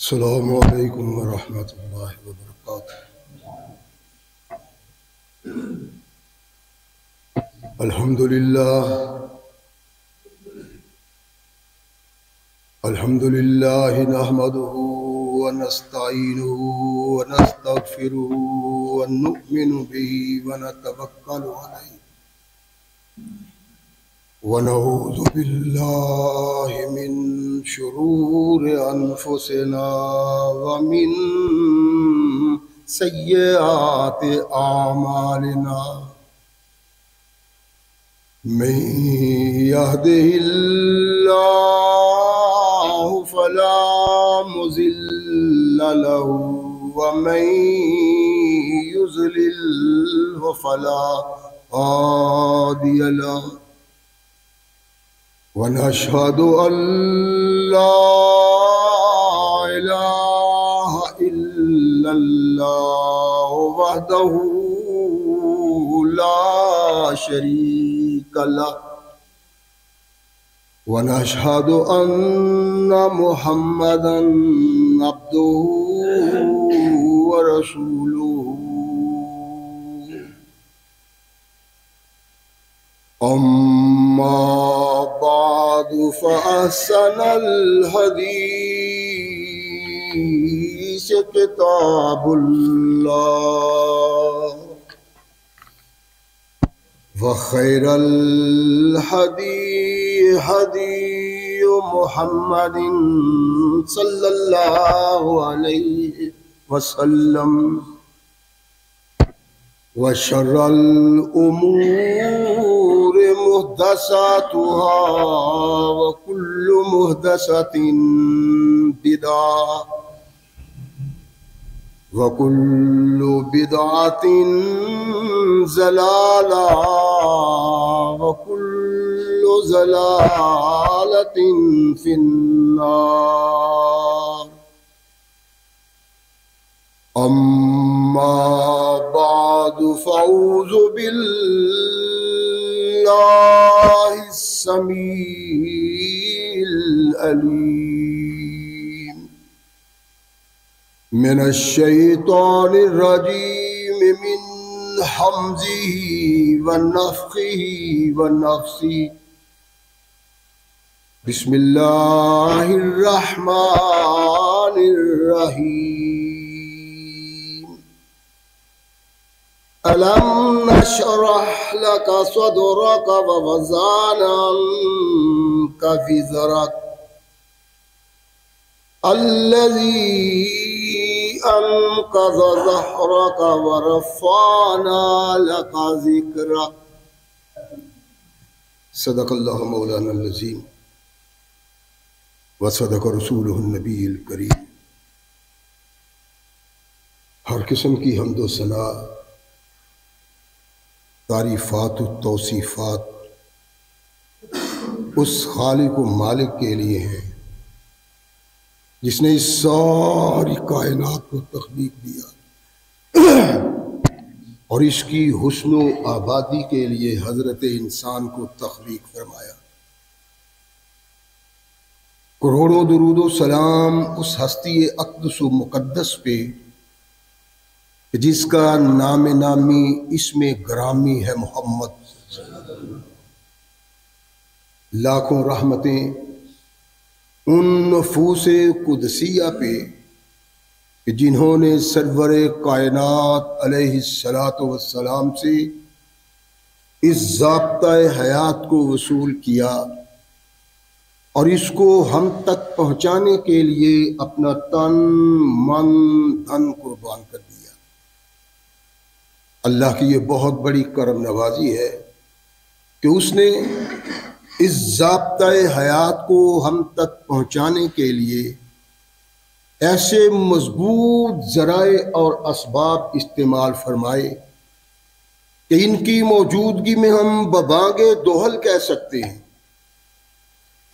السلام علیکم ورحمۃ اللہ وبرکاتہ۔ الحمد للہ نحمده ونستعینه ونستغفره ونؤمن به ونتوکل علیہ ونعوذ باللہ من شرور انفسنا ومن سیئات اعمالنا من يهده الله فلا مضل له ومن يضلل فلا هادي له ونشهد أن لا إله إلا الله وحده لا شريك له ونشهد أن محمدا عبده ورسوله أما بعد فأحسن الحديث كتاب الله وخير الهدي هدي محمد صلى الله عليه وسلم وشر الأمور محدثاتها وكل محدثة بدعة وكل بدعة ضلالة وكل ضلالة في النار. أما بعد فأعوذ بالله السميع العليم من الشيطان الرجيم من همزه ونفخه ونفثه. بسم الله الرحمن الرحيم. ألم نشرح لك صدرك ووضعنا عنك وزرك الذي أنقض ظهرك ورفعنا لك ذكرك. صدق الله مولانا العظيم وصدق رسوله النبی الکریم. ہر قسم کی حمد و ثنا، تعریفات و توصیفات اس خالق و مالک کے لیے ہیں جس نے اس ساری کائنات کو تخلیق دیا اور اس کی حسن و آبادی کے لیے حضرت انسان کو تخلیق فرمایا. کروڑوں درود و سلام اس ہستی اقدس و مقدس پہ جس کا نام نامی اسم گرامی ہے محمد. لاکھوں رحمتیں ان نفوس قدسیہ پہ جنہوں نے سرور کائنات علیہ السلام سے اس ضابطۂ حیات کو وصول کیا اور اس کو ہم تک پہنچانے کے لیے اپنا تن من دھن قربان کر دیا. اللہ کی یہ بہت بڑی کرم نوازی ہے کہ اس نے اس ضابطۂ حیات کو ہم تک پہنچانے کے لیے ایسے مضبوط ذرائع اور اسباب استعمال فرمائے کہ ان کی موجودگی میں ہم ببانگ دوہل کہہ سکتے ہیں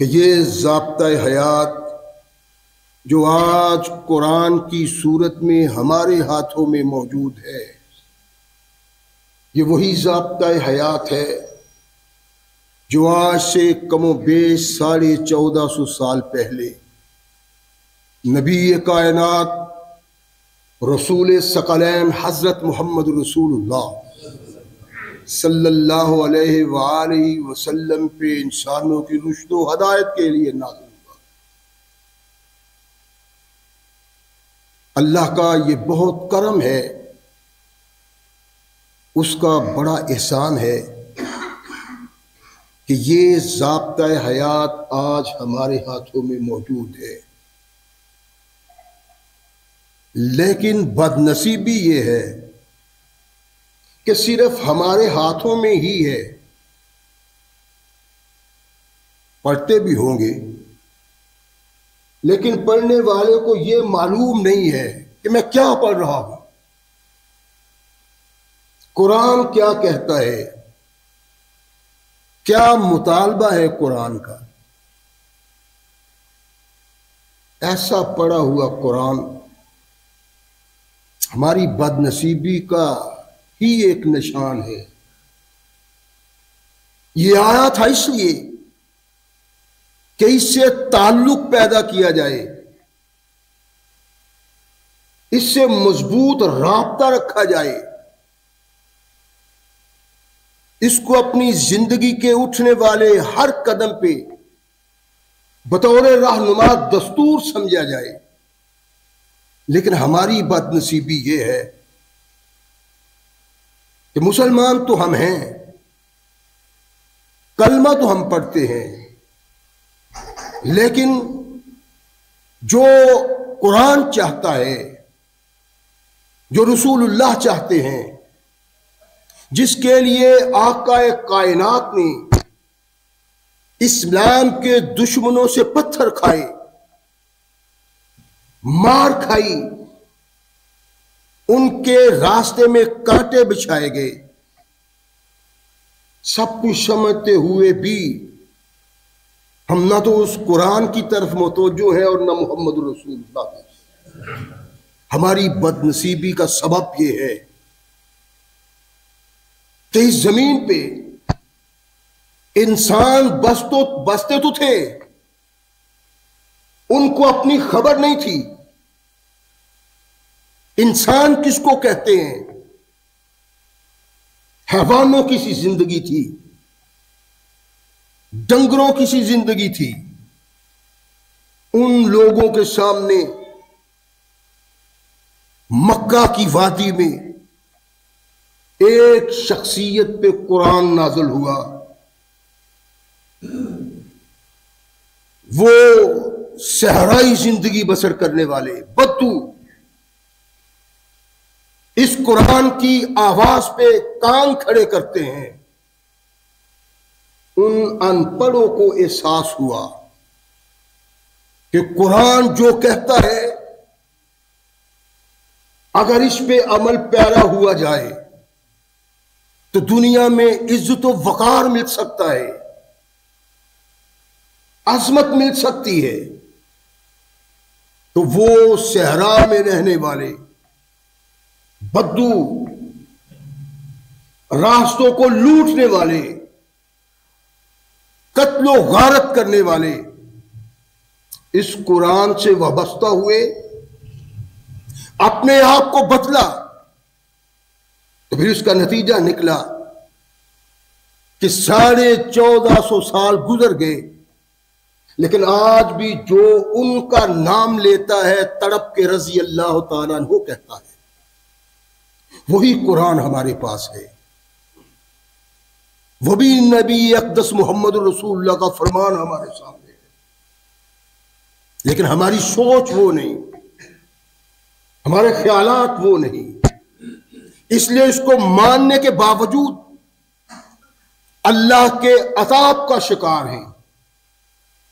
کہ یہ ضابطۂ حیات جو آج قرآن کی صورت میں ہمارے ہاتھوں میں موجود ہے، یہ وہی ضابطۂ حیات ہے جو آج سے کم و بیش 1450 سال پہلے نبی کائنات رسول ثقلین حضرت محمد رسول اللہ صلی اللہ علیہ وآلہ وسلم پہ انسانوں کی رشد و ہدایت کے لیے نازل ہوا۔ اللہ کا یہ بہت کرم ہے، اس کا بڑا احسان ہے کہ یہ ضابطۂ حیات آج ہمارے ہاتھوں میں موجود ہے۔ لیکن بد نصیبی یہ ہے کہ صرف ہمارے ہاتھوں میں ہی ہے۔ پڑھتے بھی ہوں گے لیکن پڑھنے والے کو یہ معلوم نہیں ہے کہ میں کیا پڑھ رہا ہوں، قرآن کیا کہتا ہے، کیا مطالبہ ہے قرآن کا۔ ایسا پڑھا ہوا قرآن ہماری بد نصیبی کا ہی ایک نشان ہے۔ یہ آیا تھا اس لیے کہ اس سے تعلق پیدا کیا جائے، اس سے مضبوط رابطہ رکھا جائے، اس کو اپنی زندگی کے اٹھنے والے ہر قدم پہ بطور رہنما دستور سمجھا جائے۔ لیکن ہماری بد نصیبی یہ ہے کہ مسلمان تو ہم ہیں، کلمہ تو ہم پڑھتے ہیں، لیکن جو قرآن چاہتا ہے، جو رسول اللہ چاہتے ہیں، جس کے لیے آقا کائنات نے اسلام کے دشمنوں سے پتھر کھائے، مار کھائی، ان کے راستے میں کانٹے بچھائے گئے، سب کچھ سمجھتے ہوئے بھی ہم نہ تو اس قرآن کی طرف متوجہ ہیں اور نہ محمد رسول اللہ۔ ہماری بد نصیبی کا سبب یہ ہے کہ اس زمین پہ انسان بستے تو تھے، ان کو اپنی خبر نہیں تھی۔ انسان کس کو کہتے ہیں؟ حیوانوں کی سی زندگی تھی، ڈنگروں کی سی زندگی تھی۔ ان لوگوں کے سامنے مکہ کی وادی میں ایک شخصیت پہ قرآن نازل ہوا، وہ صحرائی زندگی بسر کرنے والے بدو اس قرآن کی آواز پہ کان کھڑے کرتے ہیں۔ ان ان پڑھوں کو احساس ہوا کہ قرآن جو کہتا ہے اگر اس پہ عمل پیرا ہوا جائے تو دنیا میں عزت و وقار مل سکتا ہے، عظمت مل سکتی ہے۔ تو وہ صحرا میں رہنے والے بدو، راستوں کو لوٹنے والے، قتل و غارت کرنے والے اس قرآن سے وابستہ ہوئے، اپنے آپ کو بتلا، تو پھر اس کا نتیجہ نکلا کہ 1450 سال گزر گئے، لیکن آج بھی جو ان کا نام لیتا ہے تڑپ کے رضی اللہ تعالیٰ عنہ کہتا ہے، وہی قرآن ہمارے پاس ہے، وہ بھی نبی اقدس محمد رسول اللہ کا فرمان ہمارے سامنے ہے۔ لیکن ہماری سوچ وہ نہیں، ہمارے خیالات وہ نہیں، اس لیے اس کو ماننے کے باوجود اللہ کے عذاب کا شکار ہیں۔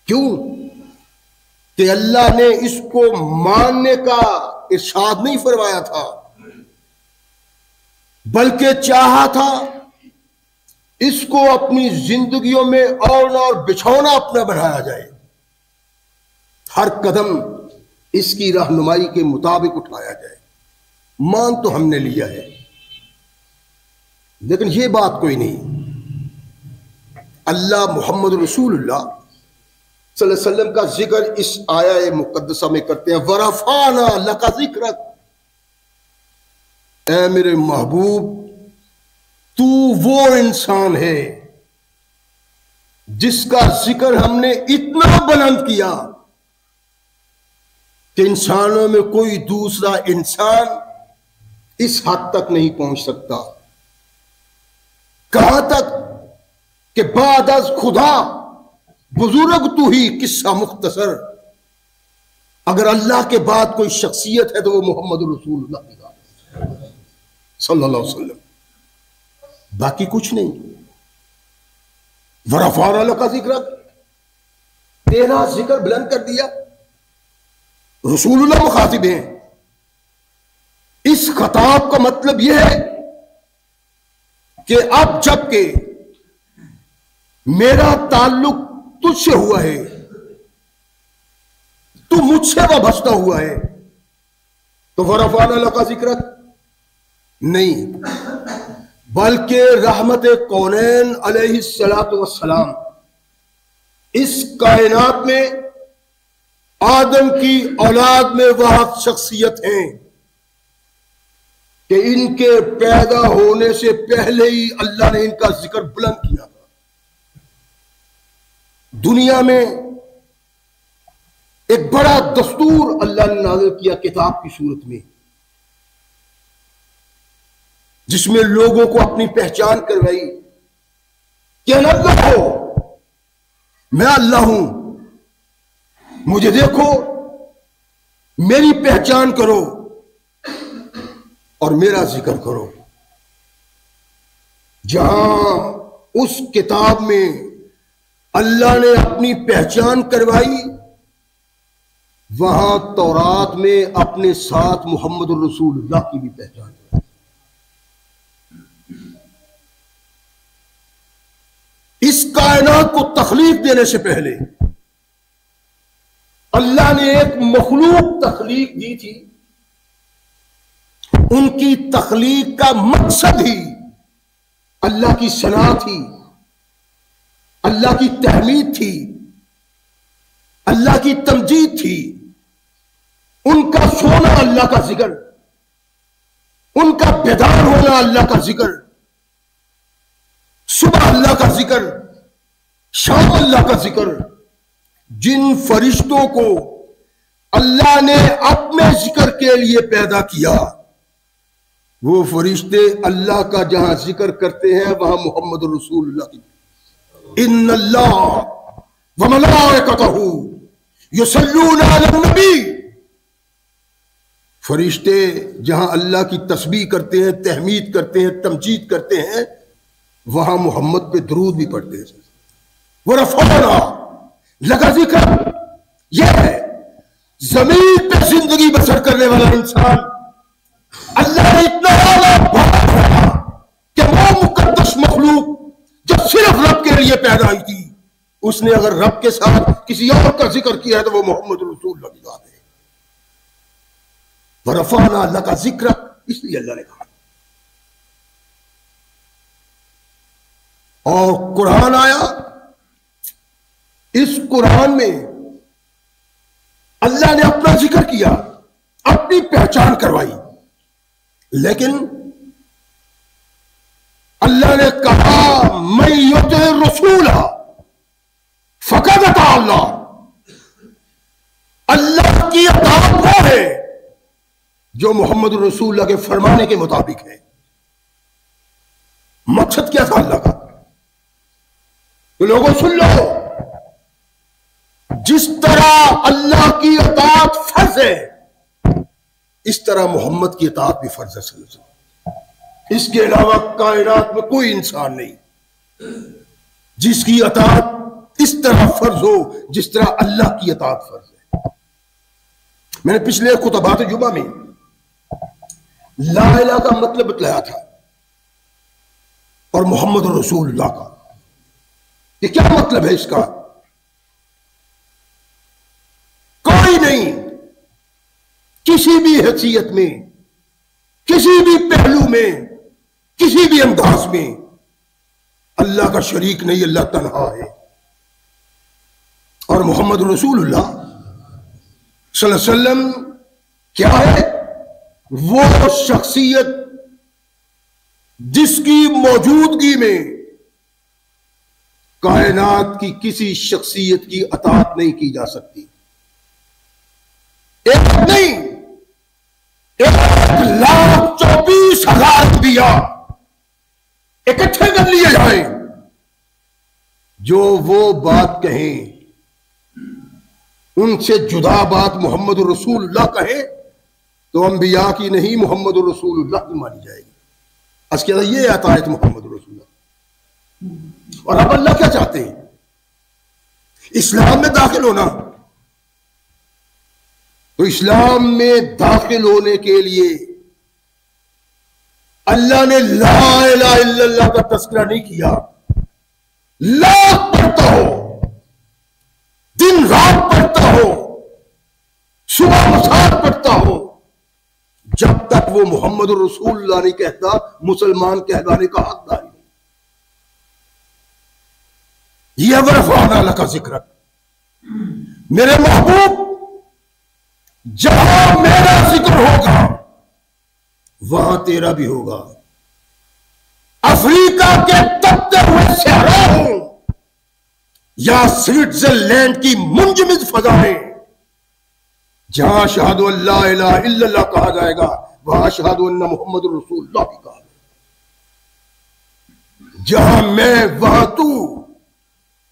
کیوں؟ کہ اللہ نے اس کو ماننے کا ارشاد نہیں فرمایا تھا، بلکہ چاہا تھا اس کو اپنی زندگیوں میں اور بچھونا اپنا بڑھایا جائے، ہر قدم اس کی رہنمائی کے مطابق اٹھایا جائے۔ مان تو ہم نے لیا ہے، لیکن یہ بات کوئی نہیں۔ اللہ محمد رسول اللہ صلی اللہ علیہ وسلم کا ذکر اس آیہ مقدسہ میں کرتے ہیں، وَرَفَعْنَا لَكَ ذِكْرَكَ، اے میرے محبوب تو وہ انسان ہے جس کا ذکر ہم نے اتنا بلند کیا کہ انسانوں میں کوئی دوسرا انسان اس حد تک نہیں پہنچ سکتا۔ کہاں تک کہ بعد از خدا بزرگ تو ہی قصہ مختصر، اگر اللہ کے بعد کوئی شخصیت ہے تو وہ محمد رسول اللہ کی ذات ہے صلی اللہ علیہ وسلم، باقی کچھ نہیں۔ وَرَفَعْنَا لَكَ ذِكْرَكَ، تیرا ذکر بلند کر دیا۔ رسول اللہ مخاطب ہیں، اس خطاب کا مطلب یہ ہے کہ اب جب کہ میرا تعلق تجھ سے ہوا ہے، تو مجھ سے وابستہ ہوا ہے، تو وَرَفَعْنَا لَكَ ذِكْرَكَ نہیں، بلکہ رحمت کونین علیہ السلام اس کائنات میں آدم کی اولاد میں وہ شخصیت ہیں کہ ان کے پیدا ہونے سے پہلے ہی اللہ نے ان کا ذکر بلند کیا تھا۔ دنیا میں ایک بڑا دستور اللہ نے نازل کیا کتاب کی صورت میں، جس میں لوگوں کو اپنی پہچان کروائی کہ اللہ ہو، میں اللہ ہوں، مجھے دیکھو، میری پہچان کرو اور میرا ذکر کرو۔ جہاں اس کتاب میں اللہ نے اپنی پہچان کروائی، وہاں تورات میں اپنے ساتھ محمد الرسول اللہ کی بھی پہچان کروائی۔ اس کائنات کو تخلیق دینے سے پہلے اللہ نے ایک مخلوق تخلیق دی تھی، ان کی تخلیق کا مقصد ہی اللہ کی ثنا تھی، اللہ کی تحمید تھی، اللہ کی تمجید تھی، ان کا سونا اللہ کا ذکر، ان کا بیدار ہونا اللہ کا ذکر، صبح اللہ کا ذکر، شام اللہ کا ذکر۔ جن فرشتوں کو اللہ نے اپنے ذکر کے لیے پیدا کیا، وہ فرشتے اللہ کا جہاں ذکر کرتے ہیں وہاں محمد رسول اللہ کی ان اللہ وملائکتہ یصلون علی النبی، فرشتے جہاں اللہ کی تسبیح کرتے ہیں، تحمید کرتے ہیں، تمجید کرتے ہیں، وہاں محمد پہ درود بھی پڑھتے ہیں۔ وَرَفَعْنَا لَكَ ذِكْرَكَ، یہ ہے زمین پہ زندگی بسر کرنے والا انسان اللہ نے اتنا اعلیٰ بنایا کہ وہ مقدس مخلوق جو صرف رب کے لیے پیدا ہوئی تھی، اس نے اگر رب کے ساتھ کسی اور کا ذکر کیا ہے تو وہ محمد رسول اللہ کی ذات ہے۔ وَرَفَعْنَا لَكَ ذِكْرَكَ، اس لیے اللہ نے کہا۔ اور قرآن آیا، اس قرآن میں اللہ نے اپنا ذکر کیا، اپنی پہچان کروائی، لیکن اللہ نے کہا مَن یُطِعِ الرَّسُولَ فَقَدْ اطاع اللہ، اللہ کی اطاعت وہ ہے جو محمد رسول اللہ کے فرمانے کے مطابق ہے۔ مقصد کیا تھا اللہ کا؟ تو لوگوں سن لو، جس طرح اللہ کی اطاعت فرض ہے، اس طرح محمد کی اطاعت بھی فرض ہے صلی اللہ علیہ وسلم۔ اس کے علاوہ کائنات میں کوئی انسان نہیں جس کی اطاعت اس طرح فرض ہو جس طرح اللہ کی اطاعت فرض ہے۔ میں نے پچھلے خطبات جمعہ میں لا الہ کا مطلب بتلایا تھا اور محمد رسول اللہ کا کہ کیا مطلب ہے اس کا۔ کوئی نہیں کسی بھی حیثیت میں، کسی بھی پہلو میں، کسی بھی انداز میں اللہ کا شریک نہیں، اللہ تنہا ہے۔ اور محمد رسول اللہ صلی اللہ علیہ وسلم کیا ہے؟ وہ شخصیت جس کی موجودگی میں کائنات کی کسی شخصیت کی اطاعت نہیں کی جا سکتی. ایک نہیں، 1,24,000 انبیاء اکٹھے کر لیے جائیں، جو وہ بات کہیں ان سے جدا بات محمد رسول اللہ کہے تو انبیاء کی نہیں، محمد رسول اللہ کی مانی جائے گی. اس کے اندر یہ عطایت محمد رسول اللہ. اور اب اللہ کیا چاہتے ہیں؟ اسلام میں داخل ہونا. تو اسلام میں داخل ہونے کے لیے اللہ نے لا الہ الا اللہ کا تذکرہ نہیں کیا. لاکھ پڑھتا ہو، دن رات پڑھتا ہو، صبح مسار پڑھتا ہو، جب تک وہ محمد رسول اللہ نہیں کہتا مسلمان کہلانے کا حقدار نہیں. یہ ورفعنا لک ذکرک، میرے محبوب جہاں میرا ذکر ہوگا وہاں تیرا بھی ہوگا. افریقہ کے تپتے ہوئے صحرا ہوں یا سوئٹزرلینڈ کی منجمد فضائیں، جہاں اشہد ان لا الہ الا اللہ کہا جائے گا وہاں اشہد ان محمد رسول اللہ بھی کہا جائے گا. جہاں میں وہاں تو.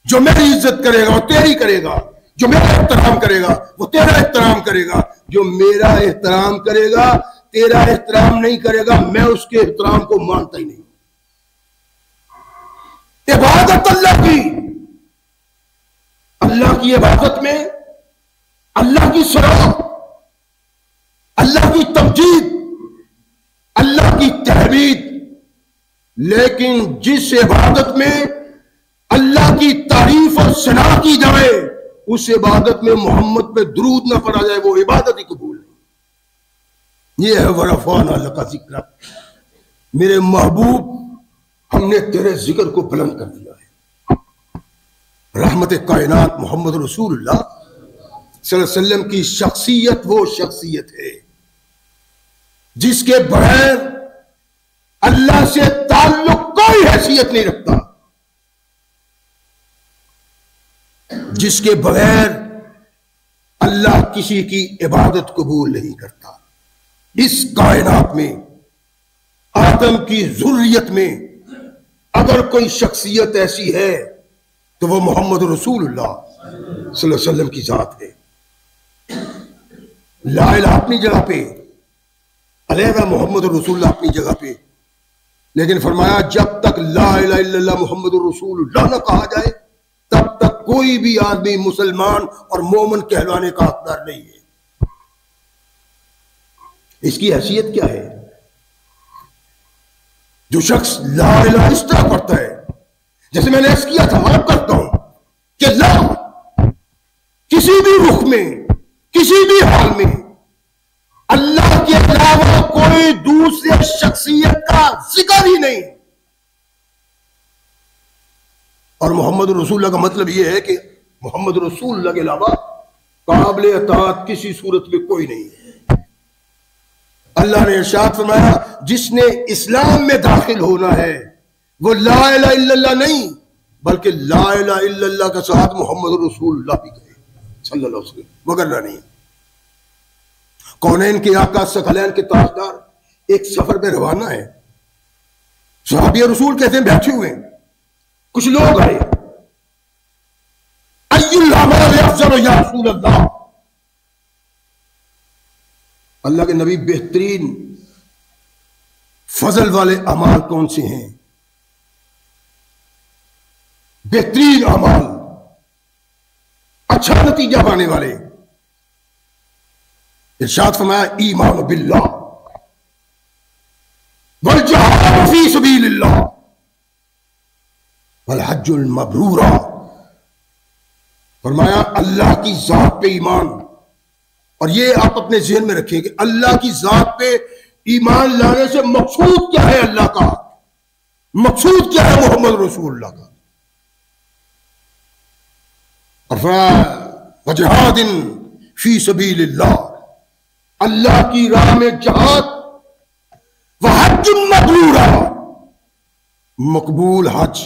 جو میری عزت کرے گا وہ تیری کرے گا، جو میرا احترام کرے گا وہ تیرا احترام کرے گا، جو میرا احترام کرے گا تیرا احترام نہیں کرے گا، میں اس کے احترام کو مانتا ہی نہیں. عبادت اللہ کی عبادت میں اللہ کی صلاح، اللہ کی تمجید، اللہ کی تحمید. لیکن جس عبادت میں اللہ کی تعریف اور ثنا کی جائے اس عبادت میں محمد پہ درود نہ پڑا جائے وہ عبادت ہی قبول نہیں. یہ ہے ورفعنا لک ذکرک، میرے محبوب ہم نے تیرے ذکر کو بلند کر دیا ہے. رحمت کائنات محمد رسول اللہ صلی اللہ علیہ وسلم کی شخصیت وہ شخصیت ہے جس کے بغیر اللہ سے تعلق کوئی حیثیت نہیں رکھتا، جس کے بغیر اللہ کسی کی عبادت قبول نہیں کرتا. اس کائنات میں آدم کی ذریت میں اگر کوئی شخصیت ایسی ہے تو وہ محمد رسول اللہ صلی اللہ علیہ وسلم کی ذات ہے. لا الہ اپنی جگہ پہ، علیحدہ محمد رسول اللہ اپنی جگہ پہ، لیکن فرمایا جب تک لا الہ الا اللہ محمد رسول اللہ نہ کہا جائے تب تک کوئی بھی آدمی مسلمان اور مومن کہلانے کا حقدار نہیں ہے. اس کی حیثیت کیا ہے؟ جو شخص لا الہ اس طرح پڑھتا ہے جیسے میں نے عرض کیا تھا، عرض کرتا ہوں کہ لا کسی بھی رخ میں کسی بھی حال میں اللہ کے علاوہ کوئی دوسرے شخصیت کا ذکر ہی نہیں. اور محمد رسول اللہ کا مطلب یہ ہے کہ محمد رسول اللہ کے علاوہ قابل اطاعت کسی صورت میں کوئی نہیں ہے. اللہ نے ارشاد فرمایا جس نے اسلام میں داخل ہونا ہے وہ لا الہ الا اللہ نہیں بلکہ لا الہ الا اللہ کا ساتھ محمد رسول اللہ بھی کہے صلی اللہ علیہ وسلم، وغیرہ نہیں. کونین کے آقا ثقلین کے تاجدار ایک سفر پہ روانہ ہے. صحابی رسول کہتے ہیں بیٹھے ہوئے ہیں، کچھ لوگ آئے، ای الاعمال افضل یا رسول اللہ، اللہ کے نبی بہترین فضل والے اعمال کون سے ہیں؟ بہترین اعمال، اچھا نتیجہ پانے والے. ارشاد فرمایا ایمان باللہ والجہاد فی سبیل اللہ والحج المبرور. فرمایا اللہ کی ذات پہ ایمان. اور یہ آپ اپنے ذہن میں رکھیں کہ اللہ کی ذات پہ ایمان لانے سے مقصود کیا ہے؟ اللہ کا مقصود کیا ہے؟ محمد رسول اللہ کا. اور فرمایا وجہاد فی سبیل اللہ، اللہ کی راہ میں جہاد، وحج مبرورا، مقبول حج۔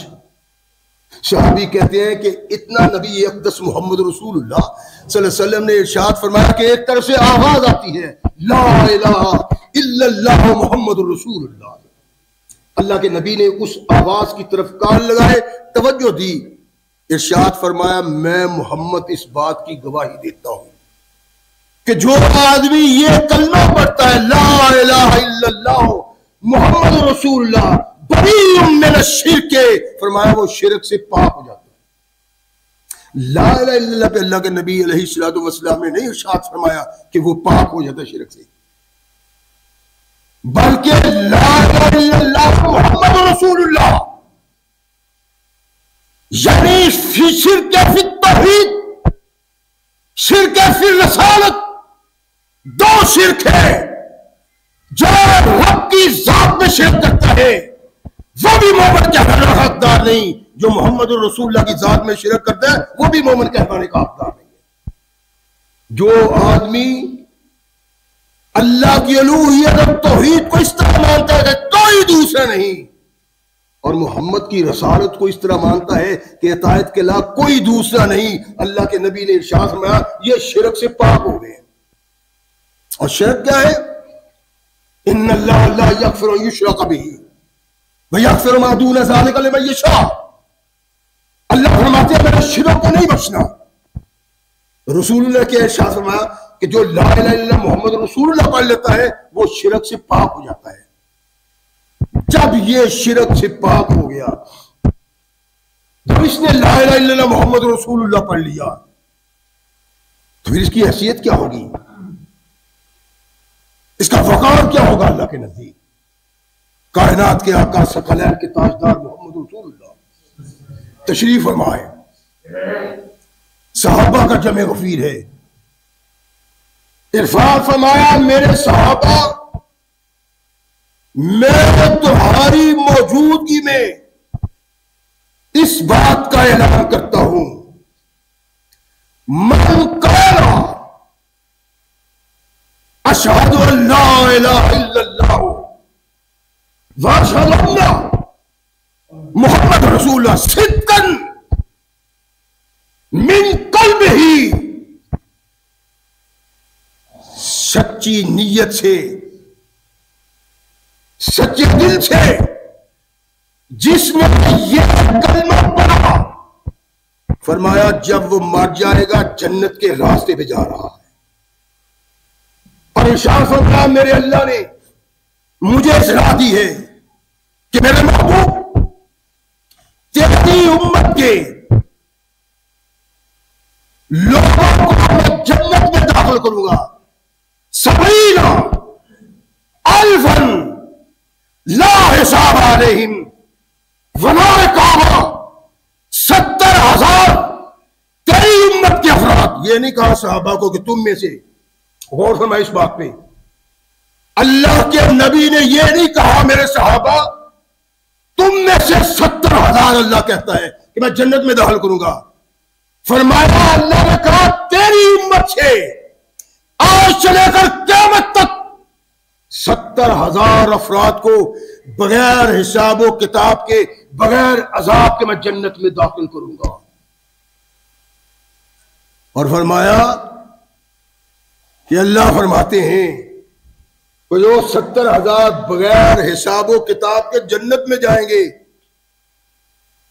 صحابی کہتے ہیں کہ اتنا نبی اقدس محمد رسول اللہ صلی اللہ علیہ وسلم نے ارشاد فرمایا کہ ایک طرف سے آواز آتی ہے لا الہ الا اللہ محمد رسول اللہ، اللہ کے نبی نے اس آواز کی طرف کان لگائے، توجہ دی، ارشاد فرمایا میں محمد اس بات کی گواہی دیتا ہوں کہ جو آدمی یہ کلمہ پڑھتا ہے لا الہ الا اللہ محمد رسول اللہ بری من الشرک، فرمایا وہ شرک سے پاک ہو جاتا ہے۔ لا الہ الا اللہ پہ اللہ کے نبی علیہ الصلوۃ والسلام نے نہیں ارشاد فرمایا کہ وہ پاک ہو جاتا ہے شرک سے، بلکہ لا الہ الا اللہ محمد رسول اللہ یعنی شرک فی التوحید، شرک فی الرسالت، دو شرک ہے۔ جو رب کی ذات میں شرک کرتا ہے وہ بھی مومن کہلانے کا حقدار نہیں، جو محمد رسول اللہ کی ذات میں شرک کرتا ہے وہ بھی مومن کہلانے کا حقدار نہیں ہے۔ جو آدمی اللہ کی الوہیت اور توحید کو اس طرح مانتا ہے کہ کوئی دوسرا نہیں، اور محمد کی رسالت کو اس طرح مانتا ہے کہ اطاعت کے علاوہ کوئی دوسرا نہیں، اللہ کے نبی نے ارشاد فرمایا یہ شرک سے پاک ہو گئے۔ اور شرک کیا ہے؟ ان اللہ لا یغفر ان یشرک بہ ویغفر ما دون ذلک لمن یشاء، اللہ فرماتے ہیں میرے شرک کو نہیں بخشنا۔ رسول اللہ کے ارشاد فرمایا کہ جو لا الہ الا اللہ محمد رسول اللہ پڑھ لیتا ہے وہ شرک سے پاک ہو جاتا ہے۔ جب یہ شرک سے پاک ہو گیا، جب اس نے لا الہ الا اللہ محمد رسول اللہ پڑھ لیا، تو پھر اس کی حیثیت کیا ہوگی؟ اس کا وقار کیا ہوگا اللہ کے نزدیک؟ کائنات کے آقا ثقلین کے تاجدار محمد رسول اللہ تشریف فرمائے، صحابہ کا جمع غفیر ہے، ارشاد فرمایا میرے صحابہ میں تمہاری موجودگی میں اس بات کا اعلان کرتا ہوں من قال اشہد ان لا الہ الا اللہ واشہد ان محمد رسول اللہ صدقا من قلبہ، سچی نیت سے، سچے دل سے، جس نے یہ کلمہ پڑھا، فرمایا جب وہ مر جائے گا جنت کے راستے پہ جا رہا ہے۔ اور ارشاد فرمایا میرے اللہ نے مجھے اطلاع دی ہے کہ میرے محبوب تیری امت کے لوگوں کو میں جنت میں داخل کروں گا، 70 الفا لا حساب علیہم ولا عقاب، 70,000 تیری امت کے افراد۔ یہ نہیں کہا صحابہ کو کہ تم میں سے، غور فرمائے اس بات پہ، اللہ کے نبی نے یہ نہیں کہا میرے صحابہ تم میں سے 70,000 اللہ کہتا ہے کہ میں جنت میں داخل کروں گا، فرمایا اللہ نے کہا تیری امت سے آج سے لے کر قیامت تک 70,000 افراد کو بغیر حساب و کتاب کے، بغیر عذاب کے میں جنت میں داخل کروں گا۔ اور فرمایا کہ اللہ فرماتے ہیں کہ جو 70,000 بغیر حساب و کتاب کے جنت میں جائیں گے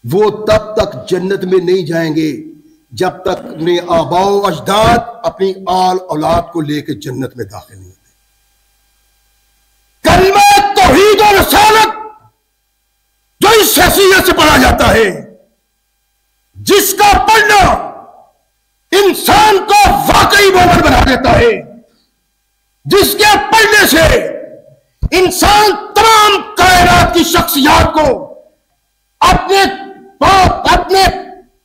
وہ تب تک جنت میں نہیں جائیں گے جب تک اپنے آباء و اجداد اپنی آل اولاد کو لے کے جنت میں داخل نہیں ہوتے۔ کلمہ توحید و رسالت جو اس حیثیت سے پڑھا جاتا ہے، جس کا پڑھنا انسان کو واقعی مومن بنا دیتا ہے، جس کے پڑھنے سے انسان تمام کائنات کی شخصیات کو اپنے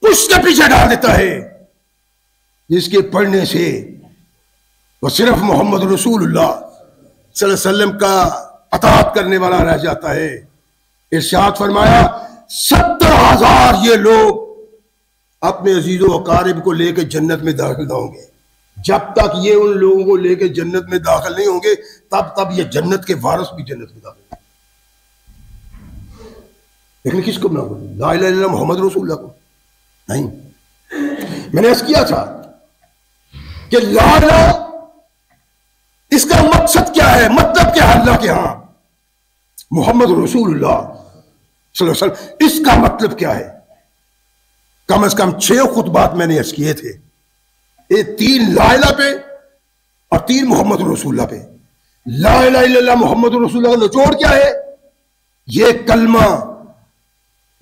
پشت کے پیچھے ڈال دیتا ہے، جس کے پڑھنے سے وہ صرف محمد رسول اللہ صلی اللہ علیہ وسلم کا اطاعت کرنے والا رہ جاتا ہے۔ ارشاد فرمایا 70,000 یہ لوگ اپنے عزیز و اقارب کو لے کے جنت میں داخل نہ ہوں گے. جب تک یہ ان لوگوں کو لے کے جنت میں داخل نہیں ہوں گے تب یہ جنت کے وارث بھی جنت میں داخل ہوں گے. لیکن کس کو نہ بولے؟ لا الہ الا اللہ محمد رسول اللہ کو نہیں. میں نے عرض کیا تھا کہ لا الہ اس کا مقصد کیا ہے، مطلب کیا ہے اللہ کے ہاں؟ محمد رسول اللہ صلی اللہ علیہ وسلم اس کا مطلب کیا ہے؟ کم از کم 6 خطبات میں نے عرض کیے تھے. 3 لا الہ پہ اور 3 محمد رسول اللہ پہ. لا الہ الا اللہ محمد رسول اللہ کا نچوڑ کیا ہے؟ یہ کلمہ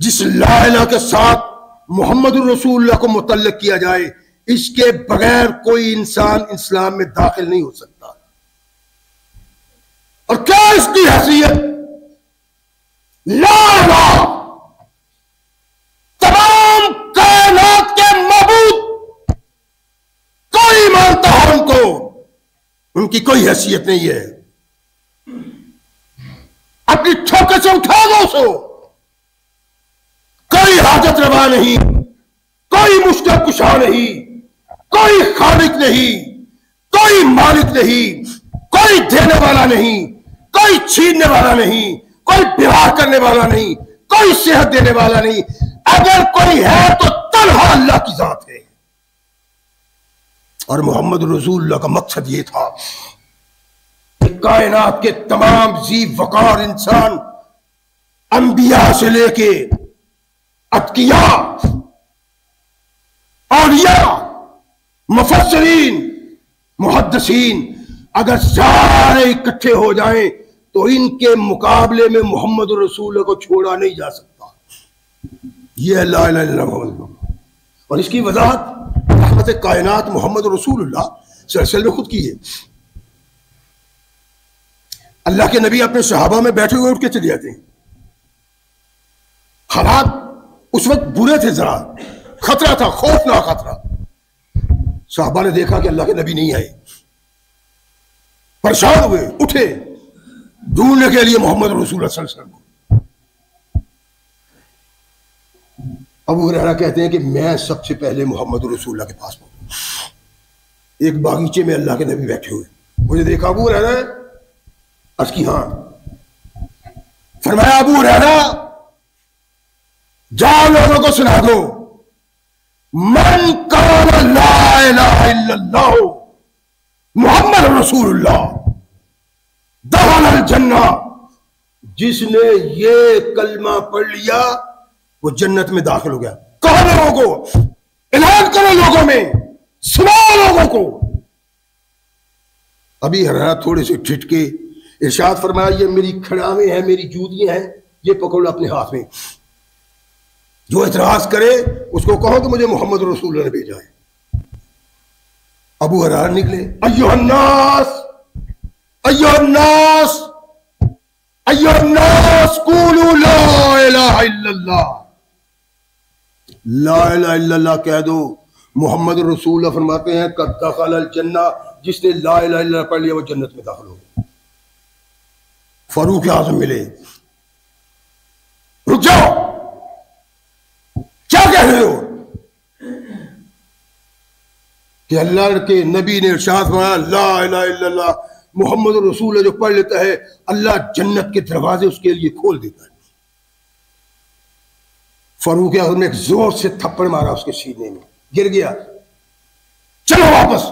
جس لا الہ کے ساتھ محمد رسول اللہ کو متعلق کیا جائے، اس کے بغیر کوئی انسان اسلام میں داخل نہیں ہو سکتا. اور کیا اس کی حیثیت؟ لا الہ تمام کائنات کے معبود کوئی مانتا ہے ان کو، ان کی کوئی حیثیت نہیں ہے. اپنی ٹھوکر سے اٹھا دو سو، کوئی حاجت روا نہیں، کوئی مشکل کشا نہیں، کوئی خالق نہیں، کوئی مالک نہیں، کوئی دینے والا نہیں، کوئی چھیننے والا نہیں، کوئی بیوہ کرنے والا نہیں، کوئی صحت دینے والا نہیں. اگر کوئی ہے تو تنہا اللہ کی ذات ہے. اور محمد رسول اللہ کا مقصد یہ تھا کہ کائنات کے تمام ذی وقار انسان، انبیاء سے لے کے اتقیاء، اولیاء، مفسرین، محدثین، اگر سارے اکٹھے ہو جائیں تو ان کے مقابلے میں محمد رسول اللہ کو چھوڑا نہیں جا سکتا. یہ ہے لا الہ الا اللہ محمد رسول اللہ. اور اس کی وضاحت رحمت کائنات محمد رسول اللہ صلی اللہ علیہ وسلم نے خود کی ہے. اللہ کے نبی اپنے صحابہ میں بیٹھے ہوئے اٹھ کے چلے جاتے ہیں. حالات اس وقت برے تھے، ذرا خطرہ تھا، خوفناک خطرہ. صحابہ نے دیکھا کہ اللہ کے نبی نہیں آئے، پریشان ہوئے، اٹھے ڈھونڈنے کے لیے محمد رسول اللہ صلی اللہ علیہ وسلم کو. ابو ہریرہ کہتے ہیں کہ میں سب سے پہلے محمد رسول اللہ کے پاس پہنچا. ایک باغیچے میں اللہ کے نبی بیٹھے ہوئے، مجھے دیکھا ابو ہریرہ، عرض کی ہاں. فرمایا ابو ہریرہ جاؤ لوگوں کو سنا دو، من قال لا الہ الا اللہ محمد رسول اللہ دخل الجنہ، جس نے یہ کلمہ پڑھ لیا وہ جنت میں داخل ہو گیا. کہو لوگوں کو، اعلان کرو لوگوں میں، سناؤ لوگوں کو. ابھی ہریرہ تھوڑے سے ٹھٹکے، ارشاد فرمایا یہ میری کھڑاویں ہیں، میری جوتیاں ہیں، یہ پکڑ اپنے ہاتھ میں. جو اعتراض کرے اس کو کہو کہ مجھے محمد رسول اللہ نے بھیجا ہے. ابو ہریرہ نکلے، ایھا الناس ایھا الناس ایھا الناس قولوا لا الہ الا اللہ. لا الہ الا اللہ کہہ دو. محمد رسول اللہ فرماتے ہیں قد دخل الجنہ، جس نے لا الہ الا اللہ پڑھ لیا وہ جنت میں داخل ہو گیا. فاروق اعظم ملے، رک جاؤ، کیا کہہ رہے ہو؟ کہ اللہ کے نبی نے ارشاد فرمایا لا الہ الا اللہ محمد رسول اللہ جو پڑھ لیتا ہے اللہ جنت کے دروازے اس کے لیے کھول دیتا ہے. فاروق اعظم نے ایک زور سے تھپڑ مارا اس کے سینے میں، گر گیا. چلو واپس.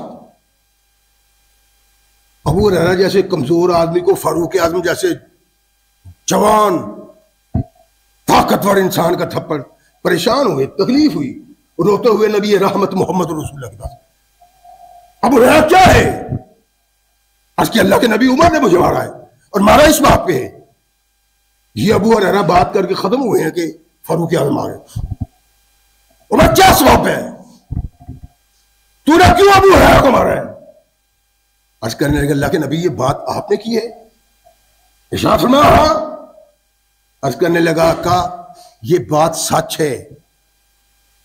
ابو ہریرہ جیسے کمزور آدمی کو فاروق اعظم جیسے جوان طاقتور انسان کا تھپڑ، پریشان ہوئے، تکلیف ہوئی، روتے ہوئے نبی رحمت محمد رسول اللہ کے پاس. ابو ہریرہ کیا ہے؟ آج کہ اللہ کے نبی عمر نے مجھے مارا ہے اور مارا اس بات پہ ہے. یہ ابو ہریرہ بات کر کے ختم ہوئے ہیں کہ فاروق اعظم آ گئے. عمر کیا سبب ہے؟ تو نے کیوں ابو ہریرہ کو مارا ہے؟ آج کرنے لگا اللہ کے نبی یہ بات آپ نے کی ہے؟ ارشاد فرمایا ہاں. آج کرنے لگا کہ یہ بات سچ ہے،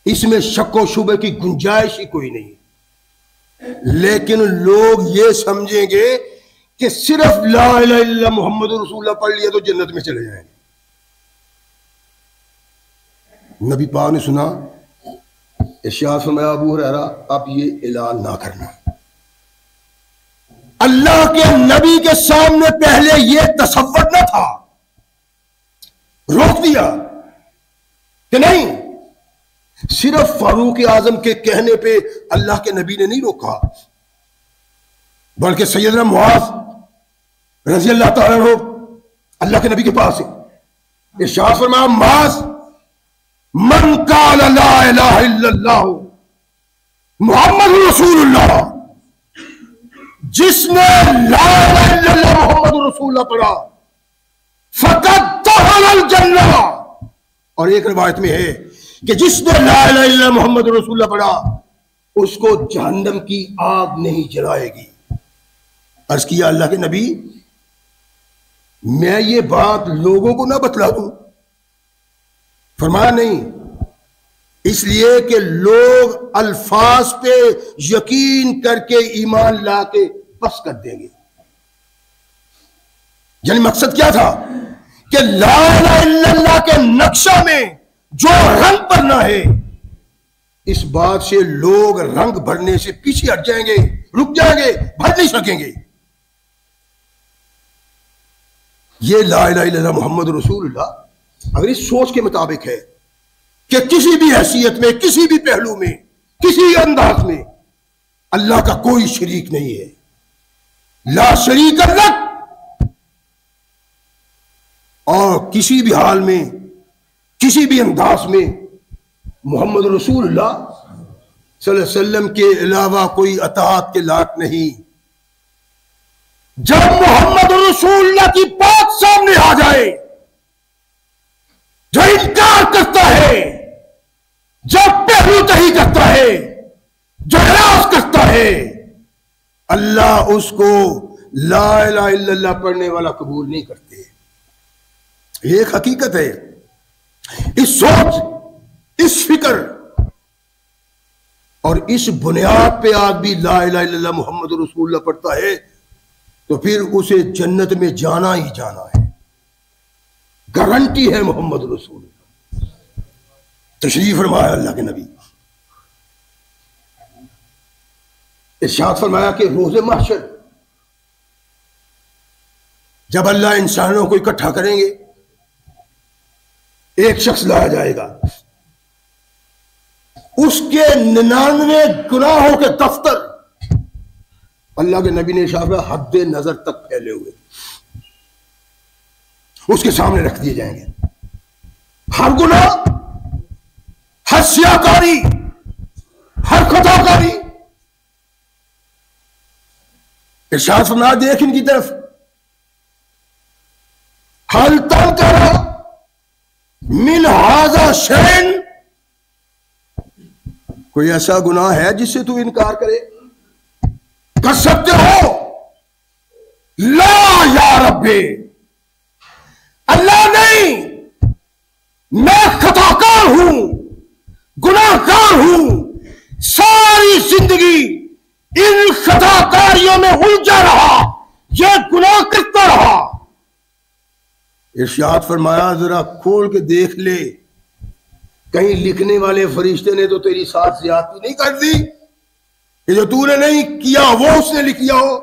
اس میں شک و شبہ کی گنجائش ہی کوئی نہیں. لیکن لوگ یہ سمجھیں گے کہ صرف لا الہ الا اللہ محمد رسول اللہ پڑھ لیا تو جنت میں چلے جائیں گے. نبی پاک نے سنا، ارشاد فرمایا ابو ہریرہ اب یہ اعلان نہ کرنا. اللہ کے نبی کے سامنے پہلے یہ تصور نہ تھا، روک دیا کہ نہیں. صرف فاروق اعظم کے کہنے پہ اللہ کے نبی نے نہیں روکا، بلکہ سیدنا معاذ رضی اللہ تعالیٰ عنہ اللہ کے نبی کے پاس ارشاد فرمایا معاذ من قال لا الہ الا اللہ محمد رسول اللہ، جس نے لا الہ الا اللہ محمد رسول اللہ پڑھا فقد دخل الجنہ، اور ایک روایت میں ہے کہ جس نے لا الہ الا اللہ محمد رسول اللہ پڑھا اس کو جہنم کی آگ نہیں جلائے گی. عرض کیا اللہ کے نبی میں یہ بات لوگوں کو نہ بتلا دوں؟ فرمایا نہیں، اس لیے کہ لوگ الفاظ پہ یقین کر کے ایمان لا کے بس کر دیں گے. یعنی مقصد کیا تھا کہ لا الہ الا اللہ کے نقشہ میں جو رنگ بھرنا ہے، اس بات سے لوگ رنگ بھرنے سے پیچھے ہٹ جائیں گے، رک جائیں گے، بھر نہیں سکیں گے. یہ لا الہ الا اللہ محمد رسول اللہ اگر اس سوچ کے مطابق ہے کہ کسی بھی حیثیت میں، کسی بھی پہلو میں، کسی انداز میں اللہ کا کوئی شریک نہیں ہے، لا شریک لک، اور کسی بھی حال میں، کسی بھی انداز میں محمد رسول اللہ صلی اللہ علیہ وسلم کے علاوہ کوئی اطاعت کے لائق نہیں. جب محمد رسول اللہ کی بات سامنے آ جائے، جو انکار کرتا ہے، جب پہلو تہی کرتا ہے، جو اعراض کرتا ہے، اللہ اس کو لا الہ الا اللہ پڑھنے والا قبول نہیں کرتے. یہ ایک حقیقت ہے. اس سوچ، اس فکر اور اس بنیاد پہ آدمی لا الہ الا اللہ محمد رسول اللہ پڑھتا ہے تو پھر اسے جنت میں جانا ہی جانا ہے، گارنٹی ہے محمد رسول اللہ. تشریف فرمایا اللہ کے نبی، ارشاد فرمایا کہ روز محشر جب اللہ انسانوں کو اکٹھا کریں گے، ایک شخص لایا جائے گا، اس کے 99 گناہوں کے دفتر اللہ کے نبی نے ارشاد فرمایا حد نظر تک پھیلے ہوئے اس کے سامنے رکھ دیے جائیں گے. ہر گناہ، ہر سیاکاری، ہر خطا کاری. ارشاد فرمایا دیکھ ان کی طرف، حل تنکر من ھذا شیئن، کوئی ایسا گناہ ہے جس سے تو انکار کرے؟ کر سکتے ہو؟ لا یا رب، اللہ نہیں، میں خطا کار ہوں، گناہ کار ہوں، ساری زندگی ان خطا کاریوں میں الجھا رہا، یہ گناہ کرتا رہا. ارشاد فرمایا ذرا کھول کے دیکھ لے، کہیں لکھنے والے فرشتے نے تو تیری ساتھ زیادتی نہیں کر دی کہ جو تو نے نہیں کیا وہ اس نے لکھ دیا ہو.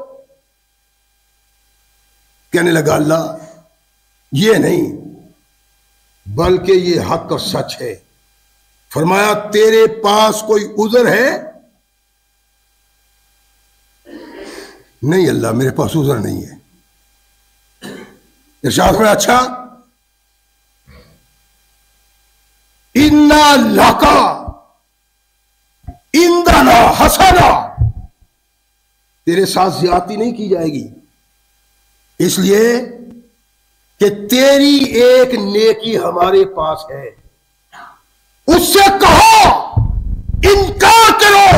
کہنے لگا اللہ یہ نہیں بلکہ یہ حق اور سچ ہے. فرمایا تیرے پاس کوئی عذر ہے؟ نہیں اللہ میرے پاس عذر نہیں ہے. ارشاد فرمایا اچھا، انا لکا عندنا حسنا، تیرے ساتھ زیادتی نہیں کی جائے گی، اس لیے کہ تیری ایک نیکی ہمارے پاس ہے. اس سے کہو انکار کرو،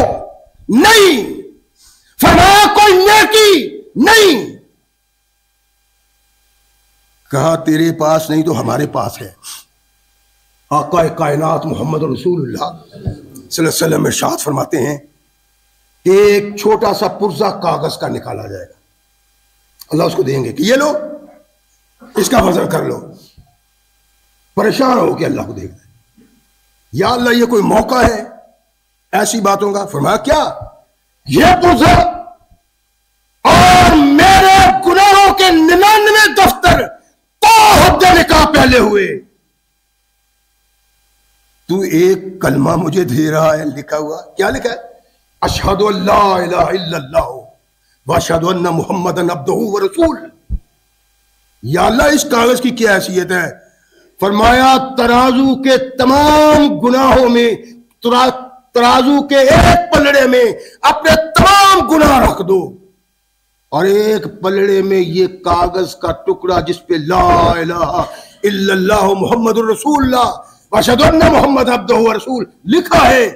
نہیں. فرمایا کوئی نیکی نہیں، کہا تیرے پاس نہیں تو ہمارے پاس ہے. آقا کائنات محمد رسول اللہ صلی اللہ علیہ وسلم ارشاد فرماتے ہیں کہ ایک چھوٹا سا پرزہ کاغذ کا نکالا جائے گا، اللہ اس کو دیں گے کہ یہ لو اس کا وزن کر لو. پریشان ہو کہ اللہ کو دیکھ دیں، یا اللہ یہ کوئی موقع ہے ایسی باتوں کا؟ فرمایا کیا؟ یہ پوچھا اور میرے گناہوں کے 99 دفتر تو حد نکاح پہلے ہوئے، تو ایک کلمہ مجھے دے رہا ہے لکھا ہوا، کیا لکھا ہے؟ اشہد ان لا الہ الا اللہ واشہد ان محمدن عبدہ ورسول۔ یا اللہ اس کاغذ کی کیا حیثیت ہے؟ فرمایا ترازو کے تمام گناہوں میں، ترازو کے ایک پلڑے میں اپنے تمام گناہ رکھ دو، اور ایک پلڑے میں یہ کاغذ کا ٹکڑا جس پہ لا الہ الا اللہ محمد الرسول اللہ واشہد ان محمد عبدہ ورسول لکھا ہے،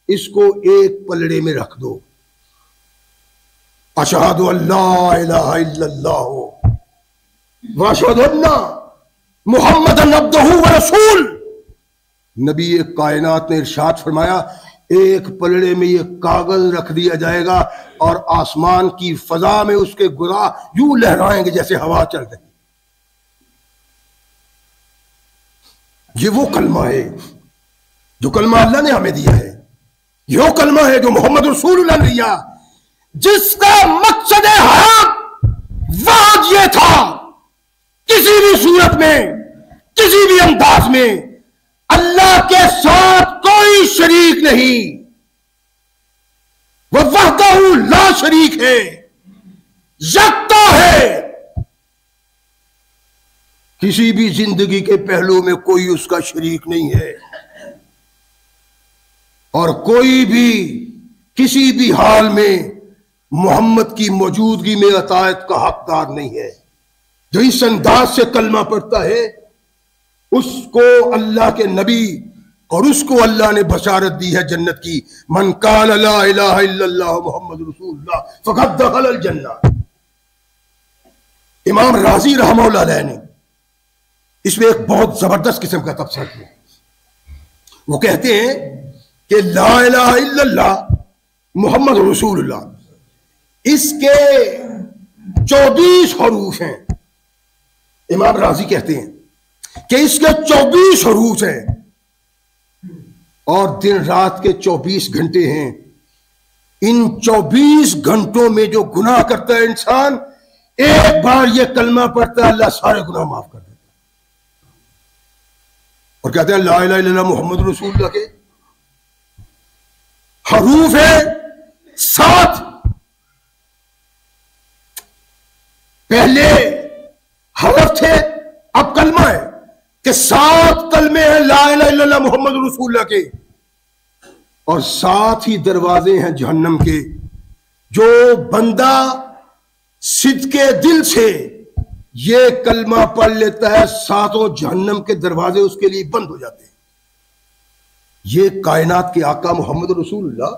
اس کو ایک پلڑے میں رکھ دو۔ اشہد ان لا الہ الا اللہ واشہد ان محمد عبدہ ورسول۔ نبی کائنات نے ارشاد فرمایا ایک پلڑے میں یہ کاغذ رکھ دیا جائے گا اور آسمان کی فضا میں اس کے گناہ یوں لہرائیں گے جیسے ہوا چل رہی۔ یہ وہ کلمہ ہے جو کلمہ اللہ نے ہمیں دیا ہے، یہ وہ کلمہ ہے جو محمد رسول اللہ نے دیا، جس کا مقصد حیات واحد یہ تھا، کسی بھی صورت میں، کسی بھی انداز میں اللہ کے ساتھ کوئی شریک نہیں، وہ وحدہ لا شریک ہے، یکتا ہے، کسی بھی زندگی کے پہلو میں کوئی اس کا شریک نہیں ہے، اور کوئی بھی کسی بھی حال میں محمد کی موجودگی میں اطاعت کا حقدار نہیں ہے۔ جو اس انداز سے کلمہ پڑھتا ہے اس کو اللہ کے نبی اور اس کو اللہ نے بشارت دی ہے جنت کی، من قال لا الہ الا اللہ محمد رسول اللہ فقد دخل الجنہ۔ امام رازی رحمہ اللہ علیہ نے اس میں ایک بہت زبردست قسم کا تبصرہ کیا۔ وہ کہتے ہیں کہ لا الہ الا اللہ محمد رسول اللہ، اس کے 24 حروف ہیں۔ امام رازی کہتے ہیں کہ اس کے 24 حروف ہیں اور دن رات کے 24 گھنٹے ہیں۔ ان 24 گھنٹوں میں جو گناہ کرتا ہے انسان، ایک بار یہ کلمہ پڑھتا ہے اللہ سارے گناہ معاف کر دیتا ہے۔ اور کہتے ہیں لا الہ الا اللہ محمد رسول اللہ کے حروف ہے 7، پہلے حرف تھے اب کلمہ ہے، کہ 7 کلمے ہیں لا الہ الا اللہ محمد رسول اللہ کے، اور 7 ہی دروازے ہیں جہنم کے۔ جو بندہ صدقے دل سے یہ کلمہ پڑھ لیتا ہے، 7 جہنم کے دروازے اس کے لیے بند ہو جاتے ہیں۔ یہ کائنات کے آقا محمد رسول اللہ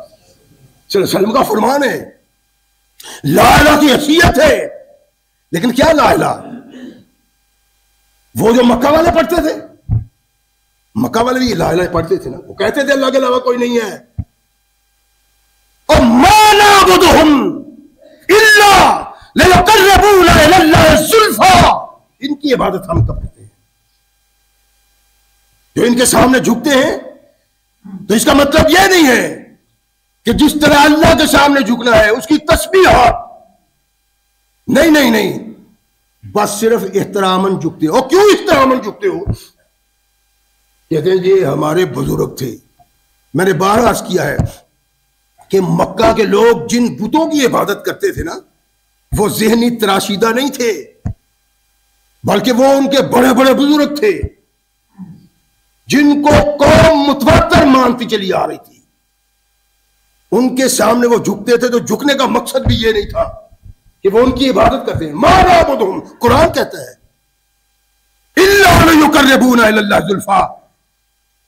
صلی اللہ علیہ وسلم کا فرمان ہے، لا الہ کی حیثیت ہے۔ لیکن کیا لا الہ؟ وہ جو مکہ والے پڑھتے تھے، مکہ والے بھی لا الہ پڑھتے تھے نا، وہ کہتے تھے اللہ کے علاوہ کوئی نہیں ہے، اور ما نعبدہم الا لیقربونا الی اللہ زلفی، ان کی عبادت ہم کب کرتے ہیں؟ جو ان کے سامنے جھکتے ہیں، تو اس کا مطلب یہ نہیں ہے کہ جس طرح اللہ کے سامنے جھکنا ہے اس کی تسبیحات، نہیں نہیں نہیں، بس صرف احتراماً جھکتے ہو۔ کیوں احتراماً جھکتے ہو؟ کہتے ہیں یہ ہمارے بزرگ تھے۔ میں نے بار عرض کیا ہے کہ مکہ کے لوگ جن بتوں کی عبادت کرتے تھے نا، وہ ذہنی تراشیدہ نہیں تھے، بلکہ وہ ان کے بڑے بڑے بزرگ تھے جن کو قوم متواتر مانتی چلی آ رہی تھی۔ ان کے سامنے وہ جھکتے تھے، تو جھکنے کا مقصد بھی یہ نہیں تھا کہ وہ ان کی عبادت کرتے ہیں۔ ما نعبدہم، قرآن کہتا ہے الا لیقربونا الی اللہ زلفی،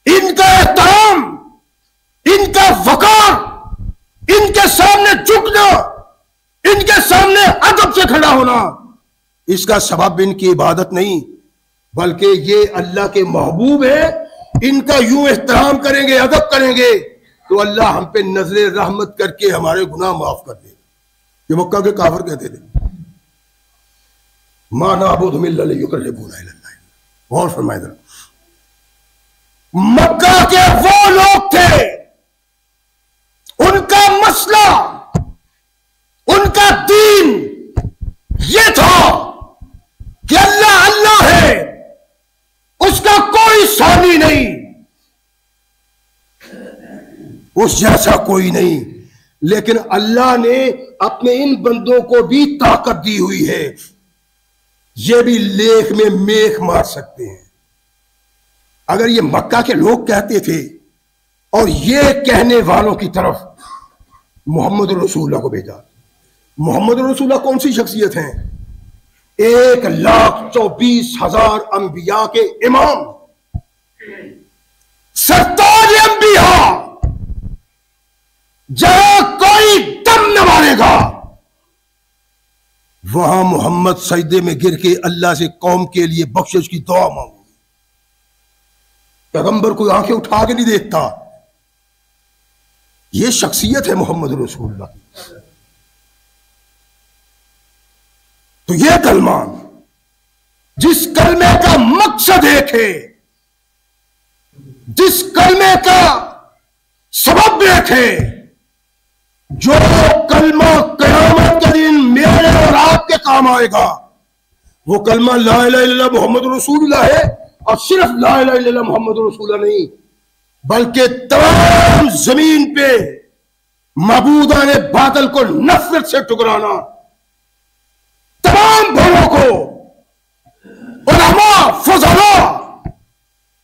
ان کا احترام، ان کا وقار، ان کے سامنے جھکنا، ان کے سامنے ادب سے کھڑا ہونا، اس کا سبب ان کی عبادت نہیں، بلکہ یہ اللہ کے محبوب ہیں۔ ان کا یوں احترام کریں گے، ادب کریں گے، تو اللہ ہم پہ نظر رحمت کر کے ہمارے گناہ معاف کر دے گا۔ یہ مکہ کے کافر کہتے تھے ما نعبدہم الا لیقربونا الی اللہ۔ غور فرمائے ذرا، مکہ کے وہ لوگ تھے اس جیسا کوئی نہیں، لیکن اللہ نے اپنے ان بندوں کو بھی طاقت دی ہوئی ہے، یہ بھی لیک میں میخ مار سکتے ہیں۔ اگر یہ مکہ کے لوگ کہتے تھے اور یہ کہنے والوں کی طرف محمد رسول اللہ کو بھیجا۔ محمد رسول اللہ کون سی شخصیت ہیں؟ 1,24,000 انبیاء کے امام، سرتاج انبیاء، جہاں کوئی دم نہ مارے گا وہاں محمد سجدے میں گر کے اللہ سے قوم کے لیے بخشش کی دعا مانگو۔ پیغمبر کوئی آنکھیں اٹھا کے نہیں دیکھتا، یہ شخصیت ہے محمد رسول اللہ۔ تو یہ کلمہ، جس کلمے کا مقصد ایک ہے، جس کلمے کا سبب ایک ہے، جو کلمہ قیامت کے دن میرے اور آپ کے کام آئے گا، وہ کلمہ لا الہ الا اللہ محمد رسول اللہ ہے۔ اور صرف لا الہ الا اللہ محمد رسول اللہ نہیں، بلکہ تمام زمین پہ معبودان باطل کو نفرت سے ٹکرانا، تمام بھولوں کو، علماء، فضلاء،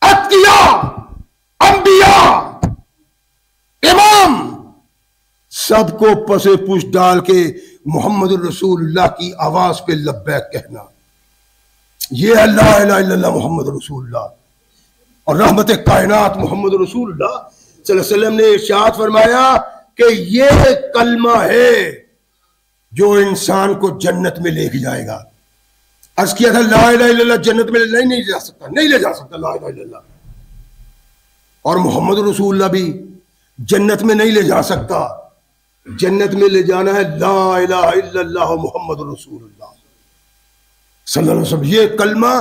اتقیاء، انبیاء، امام، سب کو پسے پوچھ ڈال کے محمد رسول اللہ کی آواز پہ لبیک کہنا، یہ لا الہ الا اللہ محمد رسول اللہ۔ اور رحمت کائنات محمد رسول اللہ صلی اللہ علیہ وسلم نے ارشاد فرمایا کہ یہ کلمہ ہے جو انسان کو جنت میں لے کے جائے گا۔ عرض کیا تھا لا الہ الا اللہ جنت میں نہیں جا سکتا، نہیں لے جا سکتا لا الہ الا اللہ، اور محمد رسول اللہ بھی جنت میں نہیں لے جا سکتا۔ جنت میں لے جانا ہے لا الہ الا اللہ محمد رسول اللہ صلی اللہ علیہ وسلم۔ یہ کلمہ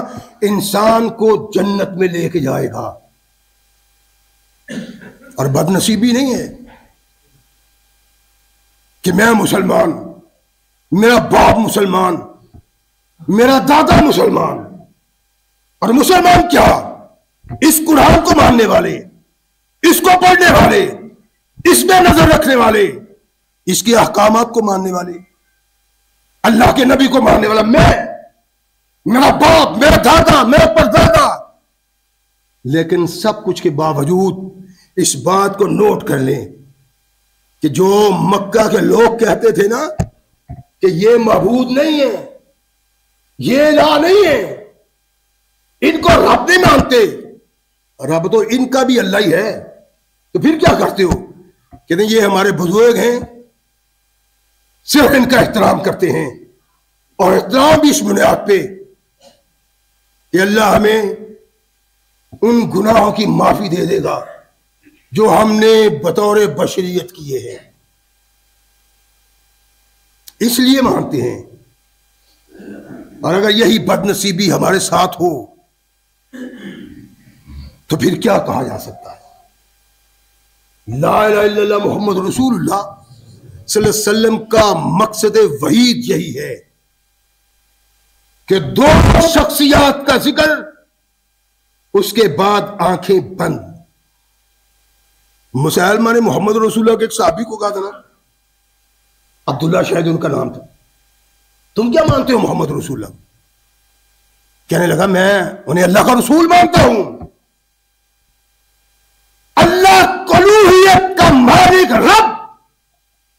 انسان کو جنت میں لے کے جائے گا۔ اور بد نصیبی نہیں ہے کہ میں مسلمان، میرا باپ مسلمان، میرا دادا مسلمان، اور مسلمان کیا، اس قرآن کو ماننے والے، اس کو پڑھنے والے، اس میں نظر رکھنے والے، اس کے احکامات کو ماننے والے، اللہ کے نبی کو ماننے والا، میں، میرا باپ، میرا دادا، میرا پردادا۔ لیکن سب کچھ کے باوجود اس بات کو نوٹ کر لیں کہ جو مکہ کے لوگ کہتے تھے نا کہ یہ معبود نہیں ہے، یہ الہ نہیں ہے، ان کو رب نہیں مانتے، رب تو ان کا بھی اللہ ہی ہے، تو پھر کیا کرتے ہو؟ کہتے ہیں یہ ہمارے بزرگ ہیں، صرف ان کا احترام کرتے ہیں، اور احترام بھی اس بنیاد پہ کہ اللہ ہمیں ان گناہوں کی معافی دے دے گا جو ہم نے بطور بشریت کیے ہیں، اس لیے مانتے ہیں۔ اور اگر یہی بد نصیبی ہمارے ساتھ ہو تو پھر کیا کہا جا سکتا ہے؟ لا الہ الا اللہ محمد رسول اللہ صلی اللہ علیہ وسلم کا مقصد وحید یہی ہے کہ دو شخصیات کا ذکر، اس کے بعد آنکھیں بند۔ مسلمہ نے محمد رسول اللہ کے ایک صحابی کو کہا تھا نا، عبداللہ شاید ان کا نام تھا، تم کیا مانتے ہو محمد رسول اللہ؟ کہنے لگا میں انہیں اللہ کا رسول مانتا ہوں، اللہ الوہیت کا مالک رب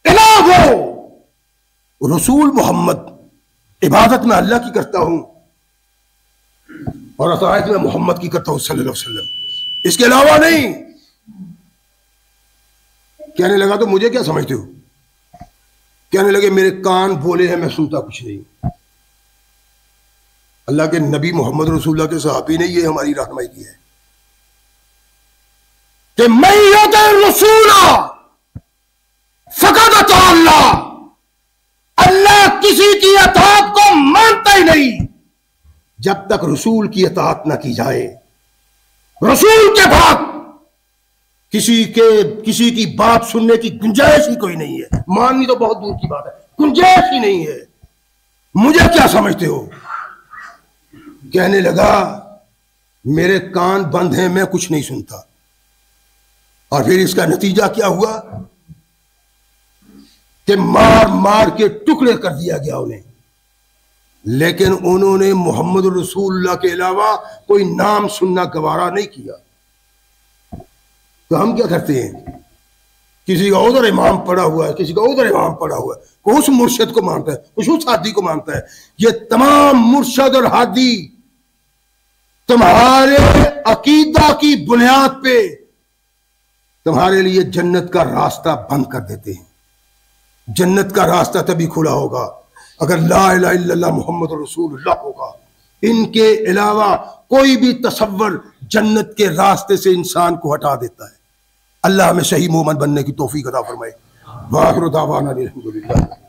الہ ہو، رسول محمد عبادت میں اللہ کی کرتا ہوں اور اطاعت میں محمد کی کرتا ہوں صلی اللہ علیہ وسلم، اس کے علاوہ نہیں۔ کہنے لگا تو مجھے کیا سمجھتے ہو؟ کہنے لگے میرے کان بولے ہیں، میں سنتا کچھ نہیں۔ اللہ کے نبی محمد رسول اللہ کے صحابی نے یہ ہماری رہنمائی کی ہے کہ من یطع الرسول فقد اطاع اللہ، اللہ کسی کی اطاعت کو مانتا ہی نہیں جب تک رسول کی اطاعت نہ کی جائے۔ رسول کے بعد کسی کی بات سننے کی گنجائش ہی کوئی نہیں ہے، ماننی تو بہت دور کی بات ہے، گنجائش ہی نہیں ہے۔ مجھے کیا سمجھتے ہو؟ کہنے لگا میرے کان بند ہیں، میں کچھ نہیں سنتا، اور پھر اس کا نتیجہ کیا ہوا کہ مار مار کے ٹکڑے کر دیا گیا انہیں، لیکن انہوں نے محمد رسول اللہ کے علاوہ کوئی نام سننا گوارا نہیں کیا۔ تو ہم کیا کرتے ہیں، کسی کا ادھر امام پڑا ہوا ہے، کسی کا ادھر امام پڑا ہوا ہے، کوئی اس مرشد کو مانتا ہے، کوئی اس ہادی کو مانتا ہے۔ یہ تمام مرشد اور ہادی تمہارے عقیدہ کی بنیاد پہ تمہارے لیے جنت کا راستہ بند کر دیتے ہیں۔ جنت کا راستہ تبھی کھلا ہوگا اگر لا الہ الا اللہ محمد رسول اللہ ہوگا۔ ان کے علاوہ کوئی بھی تصور جنت کے راستے سے انسان کو ہٹا دیتا ہے۔ اللہ ہمیں صحیح مومن بننے کی توفیق عطا فرمائے۔ وآخر دعوانا الحمدللہ۔